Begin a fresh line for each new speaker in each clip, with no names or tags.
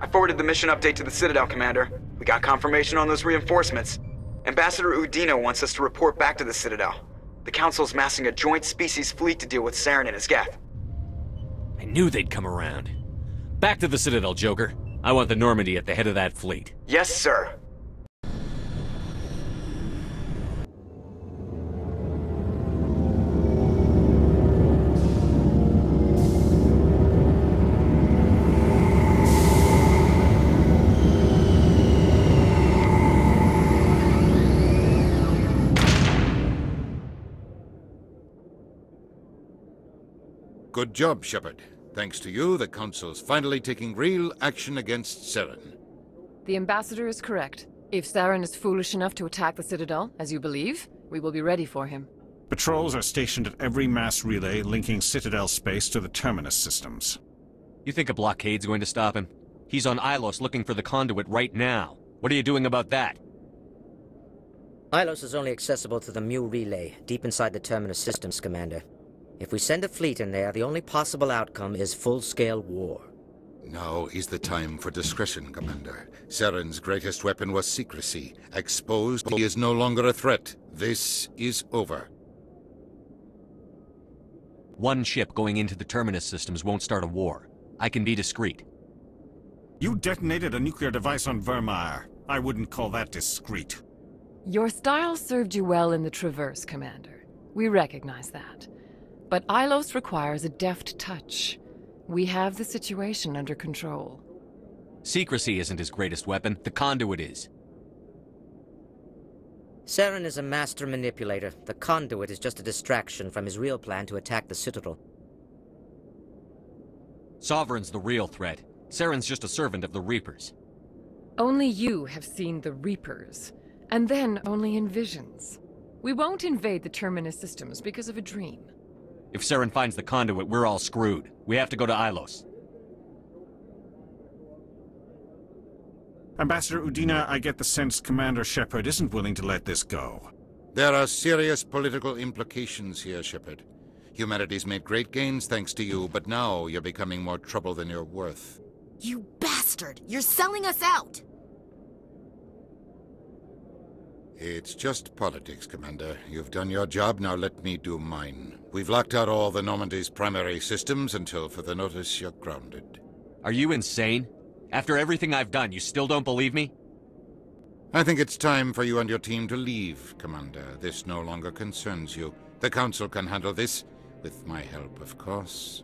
I forwarded the mission update to the Citadel, Commander. We got confirmation on those reinforcements. Ambassador Udina wants us to report back to the Citadel. The Council's massing a joint species fleet to deal with Saren and his Geth.
I knew they'd come around. Back to the Citadel, Joker. I want the Normandy at the head of that fleet.
Yes, sir.
Good job, Shepard. Thanks to you, the Council's finally taking real action against Saren.
The Ambassador is correct. If Saren is foolish enough to attack the Citadel, as you believe, we will be ready for him.
Patrols are stationed at every mass relay linking Citadel space to the Terminus systems.
You think a blockade's going to stop him? He's on Ilos looking for the conduit right now. What are you doing about that?
Ilos is only accessible to the Mu relay, deep inside the Terminus systems, Commander. If we send a fleet in there, the only possible outcome is full-scale war.
Now is the time for discretion, Commander. Saren's greatest weapon was secrecy. Exposed, he is no longer a threat. This is over.
One ship going into the Terminus systems won't start a war. I can be discreet.
You detonated a nuclear device on Vermeer. I wouldn't call that discreet.
Your style served you well in the Traverse, Commander. We recognize that. But Ilos requires a deft touch. We have the situation under control.
Secrecy isn't his greatest weapon. The conduit is.
Saren is a master manipulator. The conduit is just a distraction from his real plan to attack the Citadel.
Sovereign's the real threat. Saren's just a servant of the Reapers.
Only you have seen the Reapers, and then only in visions. We won't invade the Terminus systems because of a dream.
If Saren finds the conduit, we're all screwed. We have to go to Ilos.
Ambassador Udina, I get the sense Commander Shepard isn't willing to let this go.
There are serious political implications here, Shepard. Humanity's made great gains thanks to you, but now you're becoming more trouble than you're worth.
You bastard! You're selling us out!
It's just politics, Commander. You've done your job, now let me do mine. We've locked out all the Normandy's primary systems until further notice you're grounded.
Are you insane? After everything I've done, you still don't believe me?
I think it's time for you and your team to leave, Commander. This no longer concerns you. The Council can handle this, with my help, of course.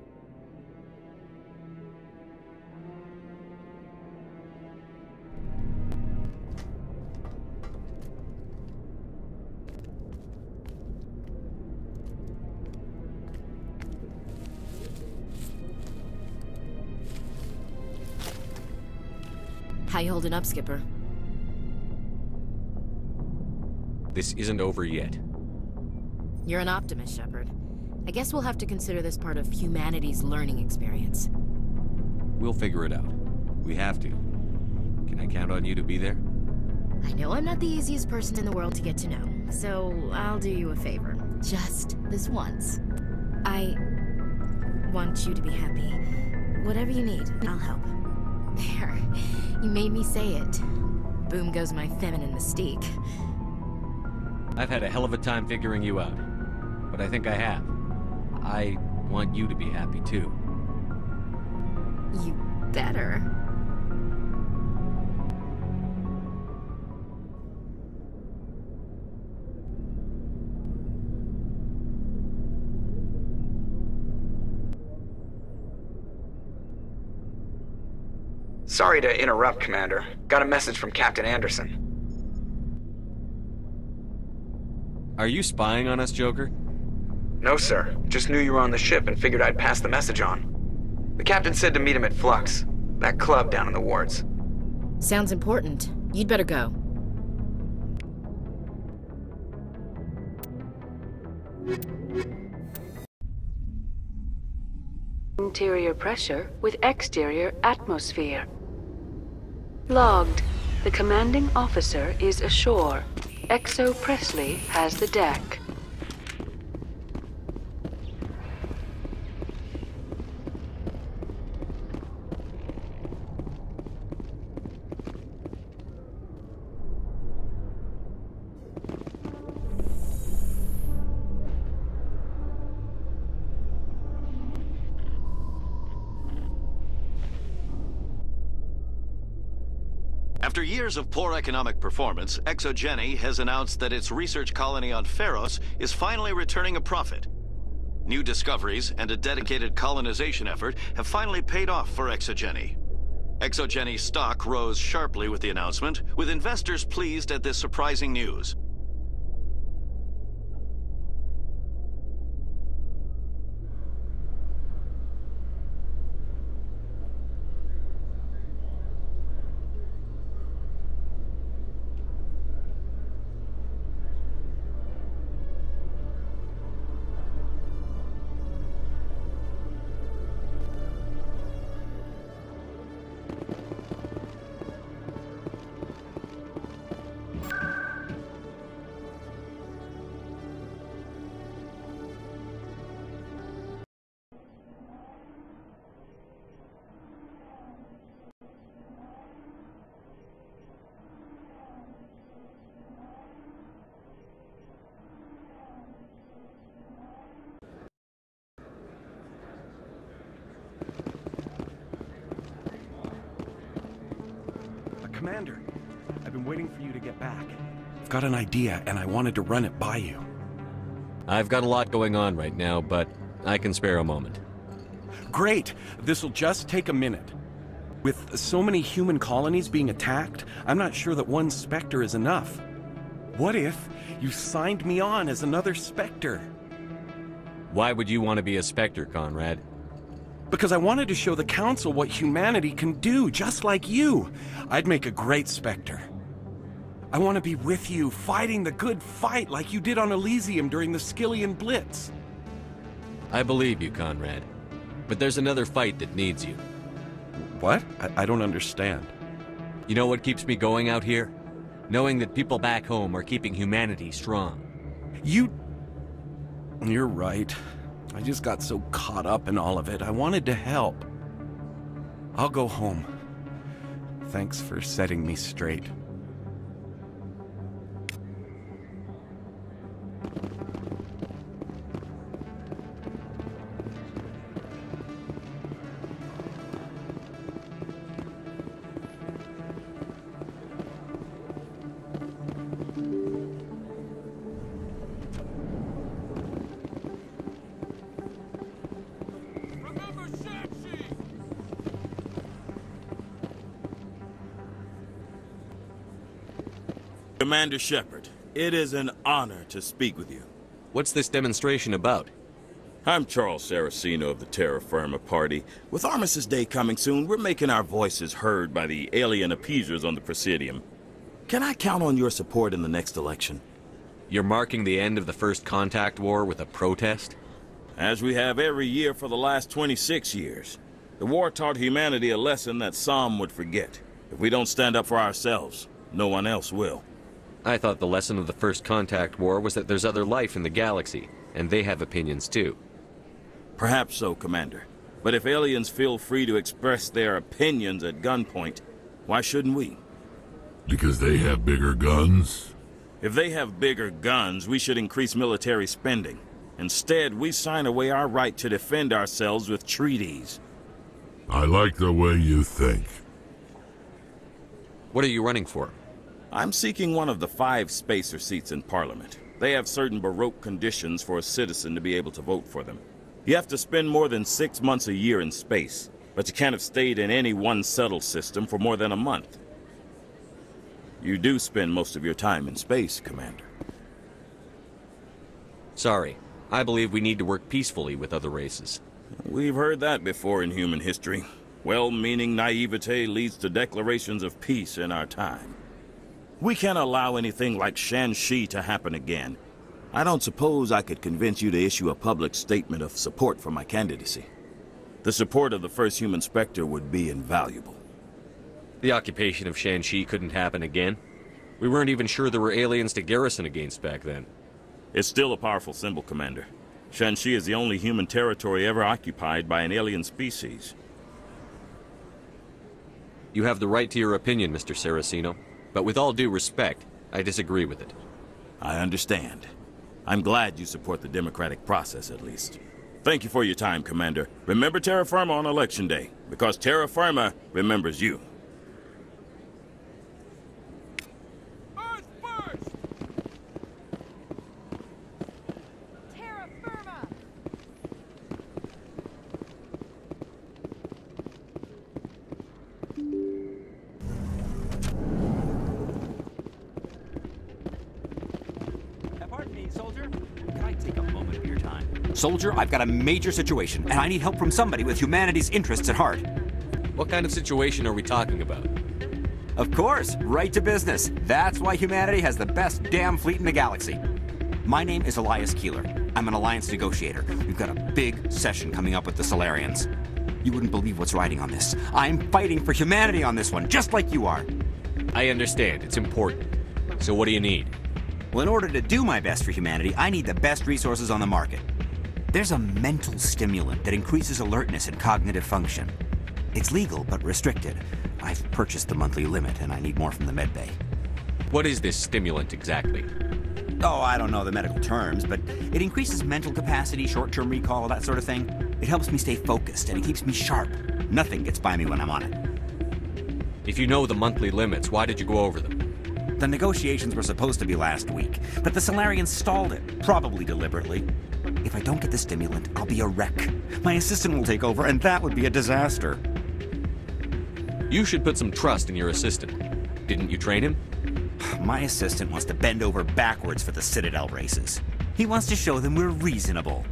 How you holding up, Skipper?
This isn't over yet.
You're an optimist, Shepard. I guess we'll have to consider this part of humanity's learning experience.
We'll figure it out. We have to. Can I count on you to be there?
I know I'm not the easiest person in the world to get to know, so I'll do you a favor. Just this once. I want you to be happy. Whatever you need, I'll help. There. You made me say it. Boom goes my feminine mystique.
I've had a hell of a time figuring you out. But I think I have. I want you to be happy, too.
You better.
Sorry to interrupt, Commander. Got a message from Captain Anderson.
Are you spying on us, Joker?
No, sir. Just knew you were on the ship and figured I'd pass the message on. The captain said to meet him at Flux, that club down in the wards.
Sounds important. You'd better go.
Interior pressure with exterior atmosphere. Logged. The commanding officer is ashore. Exo Presley has the deck.
After years of poor economic performance, ExoGeni has announced that its research colony on Feros is finally returning a profit. New discoveries and a dedicated colonization effort have finally paid off for ExoGeni. ExoGeni's stock rose sharply with the announcement, with investors pleased at this surprising news.
Commander, I've been waiting for you to get back. I've got an idea, and I wanted to run it by you.
I've got a lot going on right now, but I can spare a moment.
Great! This'll just take a minute. With so many human colonies being attacked, I'm not sure that one Spectre is enough. What if you signed me on as another Spectre?
Why would you want to be a Spectre, Conrad?
Because I wanted to show the Council what humanity can do, just like you. I'd make a great Spectre. I want to be with you, fighting the good fight like you did on Elysium during the Skyllian Blitz.
I believe you, Conrad. But there's another fight that needs you.
What? I don't understand.
You know what keeps me going out here? Knowing that people back home are keeping humanity strong.
You're right. I just got so caught up in all of it. I wanted to help. I'll go home. Thanks for setting me straight.
Commander Shepard, it is an honor to speak with you.
What's this demonstration about?
I'm Charles Saraceno of the Terra Firma Party. With Armistice Day coming soon, we're making our voices heard by the alien appeasers on the Presidium. Can I count on your support in the next election?
You're marking the end of the First Contact War with a protest?
As we have every year for the last 26 years. The war taught humanity a lesson that some would forget. If we don't stand up for ourselves, no one else will.
I thought the lesson of the First Contact War was that there's other life in the galaxy, and they have opinions too.
Perhaps so, Commander. But if aliens feel free to express their opinions at gunpoint, why shouldn't we?
Because they have bigger guns?
If they have bigger guns, we should increase military spending. Instead, we sign away our right to defend ourselves with treaties.
I like the way you think.
What are you running for?
I'm seeking one of the 5 spacer seats in Parliament. They have certain Baroque conditions for a citizen to be able to vote for them. You have to spend more than 6 months a year in space, but you can't have stayed in any one settled system for more than a month. You do spend most of your time in space, Commander.
Sorry. I believe we need to work peacefully with other races.
We've heard that before in human history. Well-meaning naivete leads to declarations of peace in our time. We can't allow anything like Shan-Shi to happen again. I don't suppose I could convince you to issue a public statement of support for my candidacy. The support of the first human Spectre would be invaluable.
The occupation of Shan-Shi couldn't happen again. We weren't even sure there were aliens to garrison against back then.
It's still a powerful symbol, Commander. Shan-Shi is the only human territory ever occupied by an alien species.
You have the right to your opinion, Mr. Saraceno. But with all due respect, I disagree with it.
I understand. I'm glad you support the democratic process, at least. Thank you for your time, Commander. Remember Terra Firma on Election Day, because Terra Firma remembers you.
Soldier, I've got a major situation, and I need help from somebody with humanity's interests at heart.
What kind of situation are we talking about?
Of course, right to business. That's why humanity has the best damn fleet in the galaxy. My name is Elias Keeler. I'm an Alliance negotiator. We've got a big session coming up with the Solarians. You wouldn't believe what's riding on this. I'm fighting for humanity on this one, just like you are.
I understand. It's important. So what do you need?
Well, in order to do my best for humanity, I need the best resources on the market. There's a mental stimulant that increases alertness and cognitive function. It's legal, but restricted. I've purchased the monthly limit, and I need more from the medbay.
What is this stimulant exactly?
Oh, I don't know the medical terms, but it increases mental capacity, short-term recall, that sort of thing. It helps me stay focused, and it keeps me sharp. Nothing gets by me when I'm on it.
If you know the monthly limits, why did you go over them?
The negotiations were supposed to be last week, but the Solarians stalled it, probably deliberately. If I don't get the stimulant, I'll be a wreck. My assistant will take over, and that would be a disaster.
You should put some trust in your assistant. Didn't you train him?
My assistant wants to bend over backwards for the Citadel races. He wants to show them we're reasonable.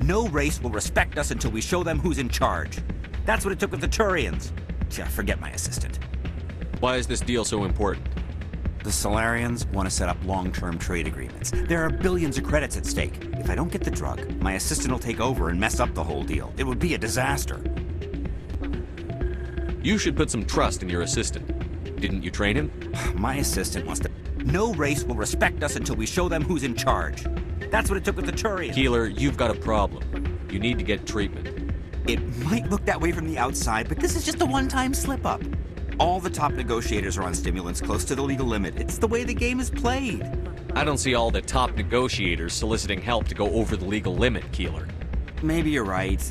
No race will respect us until we show them who's in charge. That's what it took with the Turians. Yeah, forget my assistant.
Why is this deal so important?
The Solarians want to set up long-term trade agreements. There are billions of credits at stake. If I don't get the drug, my assistant will take over and mess up the whole deal. It would be a disaster.
You should put some trust in your assistant. Didn't you train him?
My assistant wants to... No race will respect us until we show them who's in charge. That's what it took with the Turians.
Keeler, you've got a problem. You need to get treatment.
It might look that way from the outside, but this is just a one-time slip-up. All the top negotiators are on stimulants close to the legal limit. It's the way the game is played.
I don't see all the top negotiators soliciting help to go over the legal limit, Keeler.
Maybe you're right.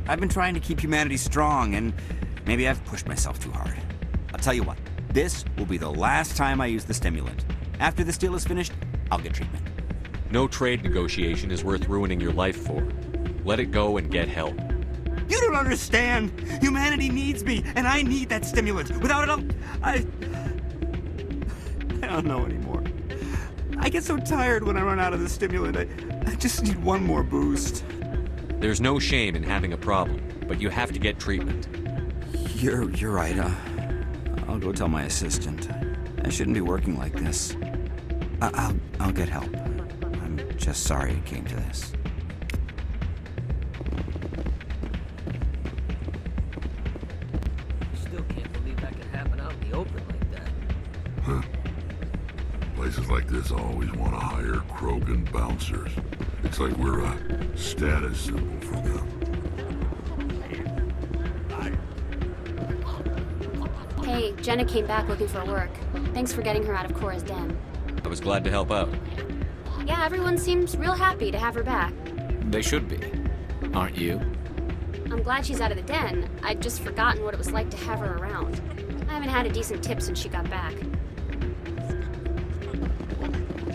I've been trying to keep humanity strong, and maybe I've pushed myself too hard. I'll tell you what. This will be the last time I use the stimulant. After this deal is finished, I'll get treatment.
No trade negotiation is worth ruining your life for. Let it go and get help.
You don't understand! Humanity needs me, and I need that stimulant. Without it, I don't know anymore. I get so tired when I run out of the stimulant. I just need one more boost.
There's no shame in having a problem, but you have to get treatment.
You're right. I'll go tell my assistant. I shouldn't be working like this. I'll get help. I'm just sorry it came to this.
Still can't believe that could happen out in the open like that.
Huh. Places like this always want to hire Krogan bouncers. It's like we're a status symbol for them.
Hey, Jenna came back looking for work. Thanks for getting her out of Cora's den.
I was glad to help out.
Yeah, everyone seems real happy to have her back.
They should be. Aren't you?
I'm glad she's out of the den. I'd just forgotten what it was like to have her around. I haven't had a decent tip since she got back.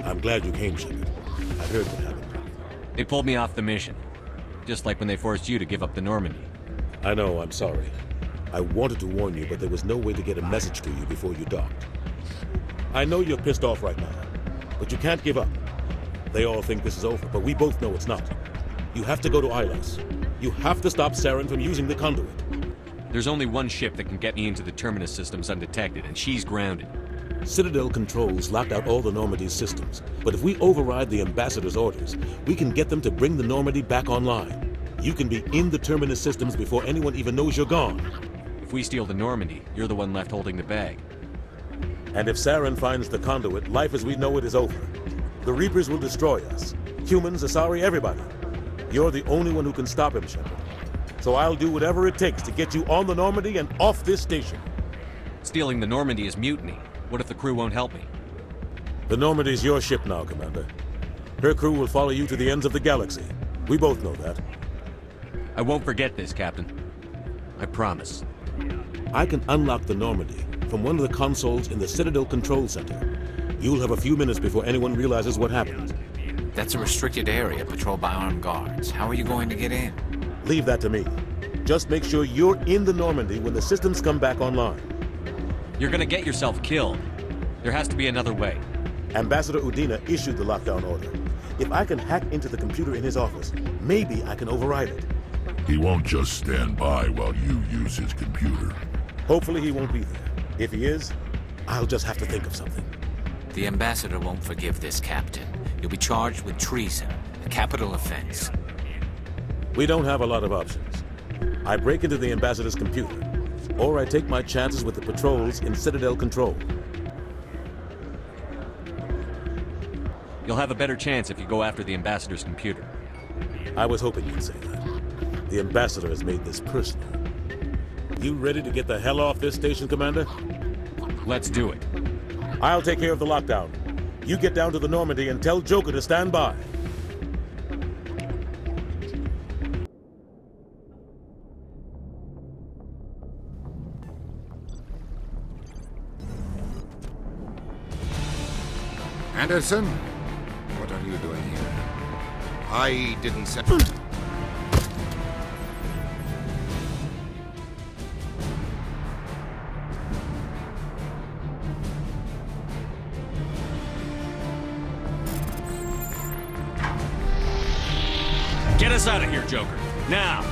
I'm glad you came, Shepard. I heard what happened.
They pulled me off the mission. Just like when they forced you to give up the Normandy.
I know, I'm sorry. I wanted to warn you, but there was no way to get a message to you before you docked. I know you're pissed off right now, but you can't give up. They all think this is over, but we both know it's not. You have to go to Ilos. You have to stop Saren from using the conduit.
There's only one ship that can get me into the Terminus systems undetected, and she's grounded.
Citadel controls locked out all the Normandy's systems, but if we override the Ambassador's orders, we can get them to bring the Normandy back online. You can be in the Terminus systems before anyone even knows you're gone.
If we steal the Normandy, you're the one left holding the bag.
And if Saren finds the conduit, life as we know it is over. The Reapers will destroy us. Humans, Asari, everybody. You're the only one who can stop him, Shepard. So I'll do whatever it takes to get you on the Normandy and off this station.
Stealing the Normandy is mutiny. What if the crew won't help me?
The Normandy's your ship now, Commander. Her crew will follow you to the ends of the galaxy. We both know that.
I won't forget this, Captain. I promise.
I can unlock the Normandy from one of the consoles in the Citadel Control Center. You'll have a few minutes before anyone realizes what happened.
That's a restricted area patrolled by armed guards. How are you going to get in?
Leave that to me. Just make sure you're in the Normandy when the systems come back online.
You're gonna get yourself killed. There has to be another way.
Ambassador Udina issued the lockdown order. If I can hack into the computer in his office, maybe I can override it.
He won't just stand by while you use his computer.
Hopefully he won't be there. If he is, I'll just have to think of something.
The ambassador won't forgive this, Captain. You'll be charged with treason, a capital offense.
We don't have a lot of options. I break into the ambassador's computer, or I take my chances with the patrols in Citadel Control.
You'll have a better chance if you go after the ambassador's computer.
I was hoping you'd say that. The ambassador has made this personal. You ready to get the hell off this station, Commander?
Let's do it.
I'll take care of the lockdown. You get down to the Normandy and tell Joker to stand by.
Anderson? What are you doing here? I didn't say...
Get us out of here, Joker. Now!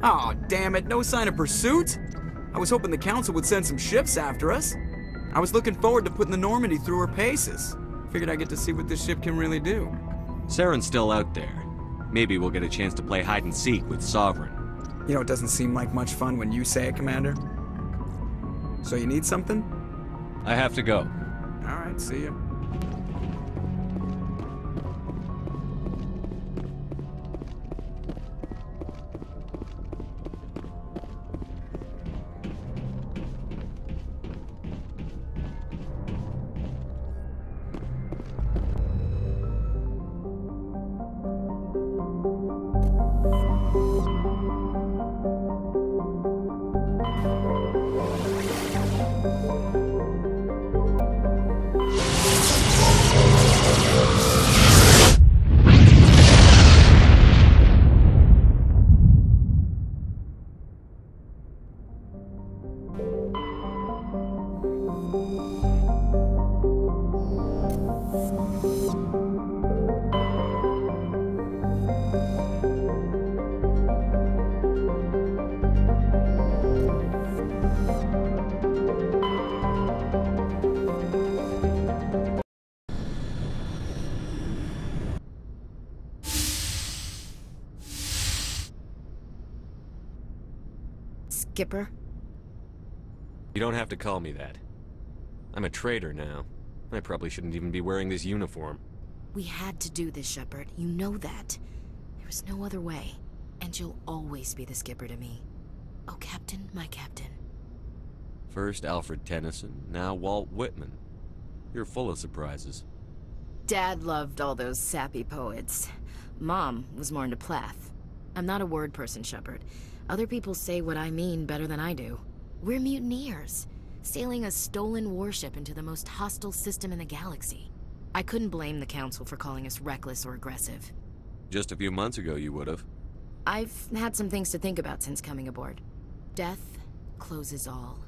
Aw, damn it, no sign of pursuit? I was hoping the Council would send some ships after us. I was looking forward to putting the Normandy through her paces. Figured I'd get to see what this ship can really do.
Saren's still out there. Maybe we'll get a chance to play hide and seek with Sovereign.
You know, it doesn't seem like much fun when you say it, Commander. So you need something?
I have to go.
Alright, see ya.
Skipper?
You don't have to call me that. I'm a traitor now. I probably shouldn't even be wearing this uniform.
We had to do this, Shepard. You know that. There was no other way. And you'll always be the skipper to me. Oh, Captain, my Captain.
First Alfred Tennyson, now Walt Whitman. You're full of surprises.
Dad loved all those sappy poets. Mom was more into Plath. I'm not a word person, Shepard. Other people say what I mean better than I do. We're mutineers, sailing a stolen warship into the most hostile system in the galaxy. I couldn't blame the Council for calling us reckless or aggressive.
Just a few months ago you would have.
I've had some things to think about since coming aboard. Death closes all.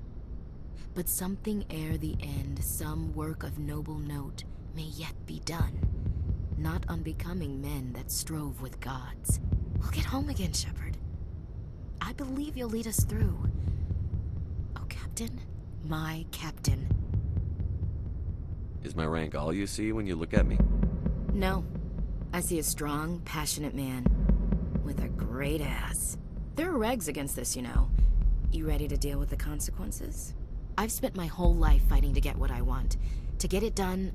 But something ere the end, some work of noble note, may yet be done. Not unbecoming men that strove with gods. We'll get home again, Shepard. I believe you'll lead us through. Oh, Captain, my Captain.
Is my rank all you see when you look at me?
No. I see a strong, passionate man. With a great ass. There are regs against this, you know. You ready to deal with the consequences? I've spent my whole life fighting to get what I want. To get it done,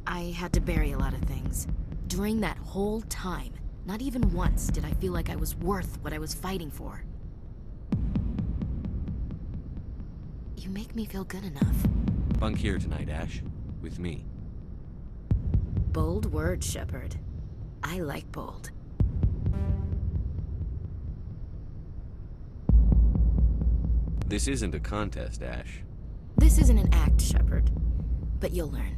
I had to bury a lot of things. During that whole time, not even once did I feel like I was worth what I was fighting for. You make me feel good enough.
Bunk here tonight, Ash. With me.
Bold word, Shepard. I like bold.
This isn't a contest, Ash.
This isn't an act, Shepard. But you'll learn.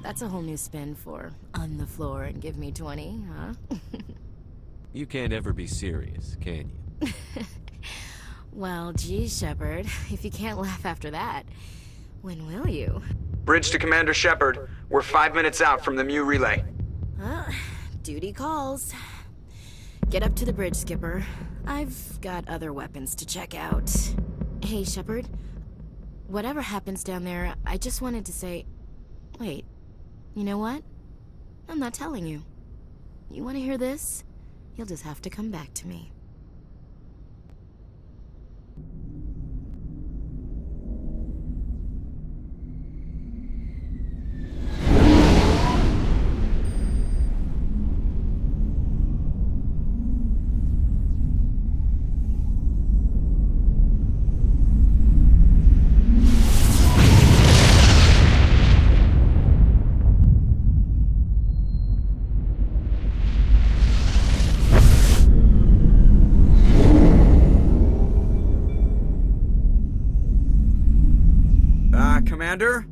That's a whole new spin for on the floor and give me 20, huh?
You can't ever be serious, can you?
Well, geez, Shepard, if you can't laugh after that, when will you?
Bridge to Commander Shepard. We're 5 minutes out from the Mu relay.
Duty calls. Get up to the bridge, Skipper. I've got other weapons to check out. Hey, Shepard. Whatever happens down there, I just wanted to say... Wait. You know what? I'm not telling you. You want to hear this? You'll just have to come back to me.
Commander?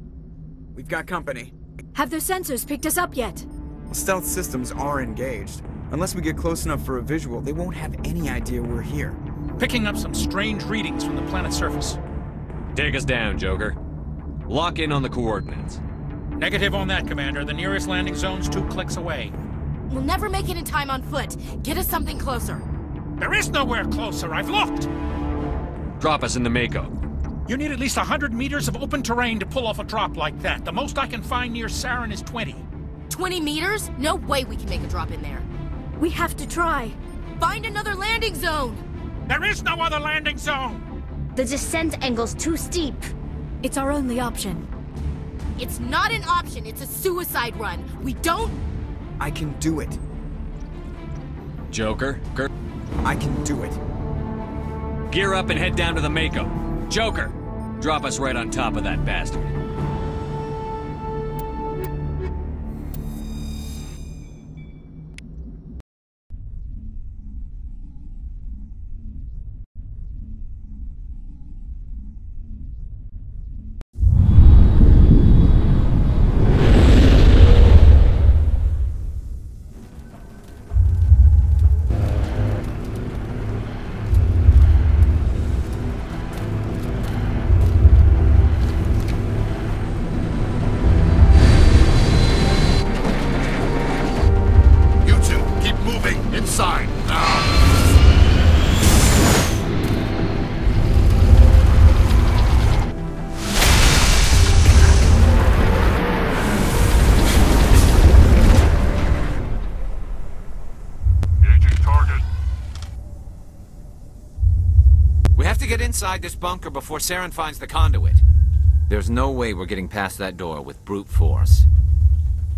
We've got company.
Have their sensors picked us up yet?
Well, stealth systems are engaged. Unless we get close enough for a visual, they won't have any idea we're here.
Picking up some strange readings from the planet's surface.
Take us down, Joker. Lock in on the coordinates.
Negative on that, Commander. The nearest landing zone's 2 clicks away.
We'll never make it in time on foot. Get us something closer.
There is nowhere closer. I've looked.
Drop us in the Mako.
You need at least 100 meters of open terrain to pull off a drop like that. The most I can find near Saren is 20.
20 meters? No way we can make a drop in there.
We have to try.
Find another landing zone!
There is no other landing zone!
The descent angle's too steep. It's our only option.
It's not an option, it's a suicide run. We don't...
I can do it.
Joker?
I can do it.
Gear up and head down to the Mako. Joker! Drop us right on top of that bastard.
Inside this bunker before Saren finds the conduit. There's no way we're getting past that door with brute force.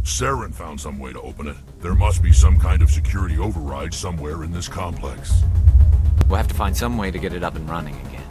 Saren found some way to open it. There must be some kind of security override somewhere in this complex.
We'll have to find some way to get it up and running again.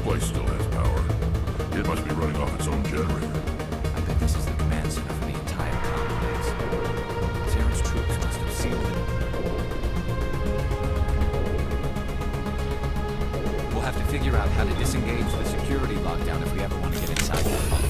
place still has power. It must be running off its own generator.
I bet this is the command center for the entire complex. Saren's troops must have sealed it. We'll have to figure out how to disengage the security lockdown if we ever want to get inside that bunker.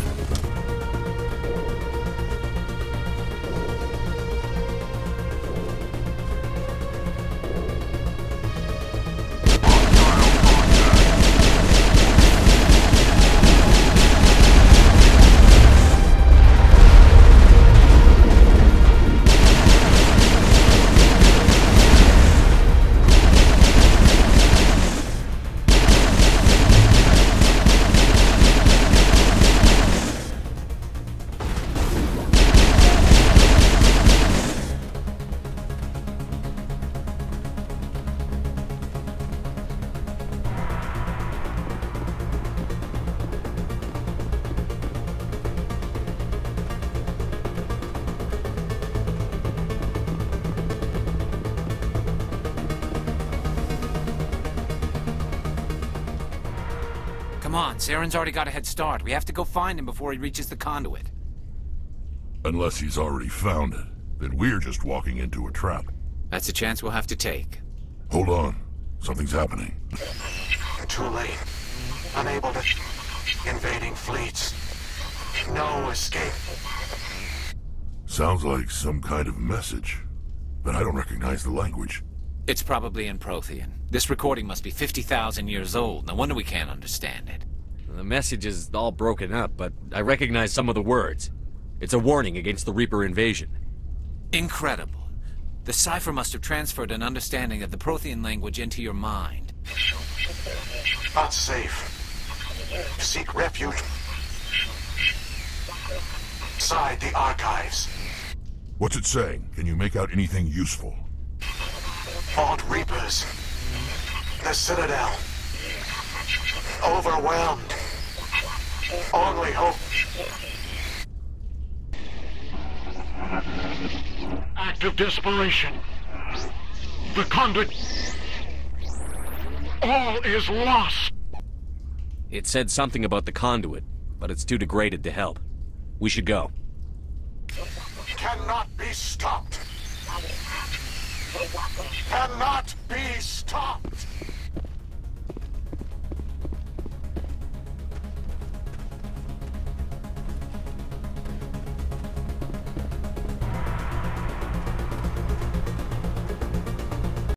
Come on, Saren's already got a head start. We have to go find him before he reaches the conduit.
Unless he's already found it, then we're just walking into a trap.
That's a chance we'll have to take.
Hold on. Something's happening.
Too late. Unable to... Invading fleets. No escape.
Sounds like some kind of message, but I don't recognize the language.
It's probably in Prothean. This recording must be 50,000 years old. No wonder we can't understand it.
The message is all broken up, but I recognize some of the words. It's a warning against the Reaper invasion.
Incredible. The cipher must have transferred an understanding of the Prothean language into your mind.
Not safe. Seek refuge. Inside the archives.
What's it saying? Can you make out anything useful?
Vault Reapers. The Citadel. Overwhelmed. Only hope.
Act of desperation. The conduit. All is lost.
It said something about the conduit, but it's too degraded to help. We should go.
Cannot be stopped. Cannot be stopped.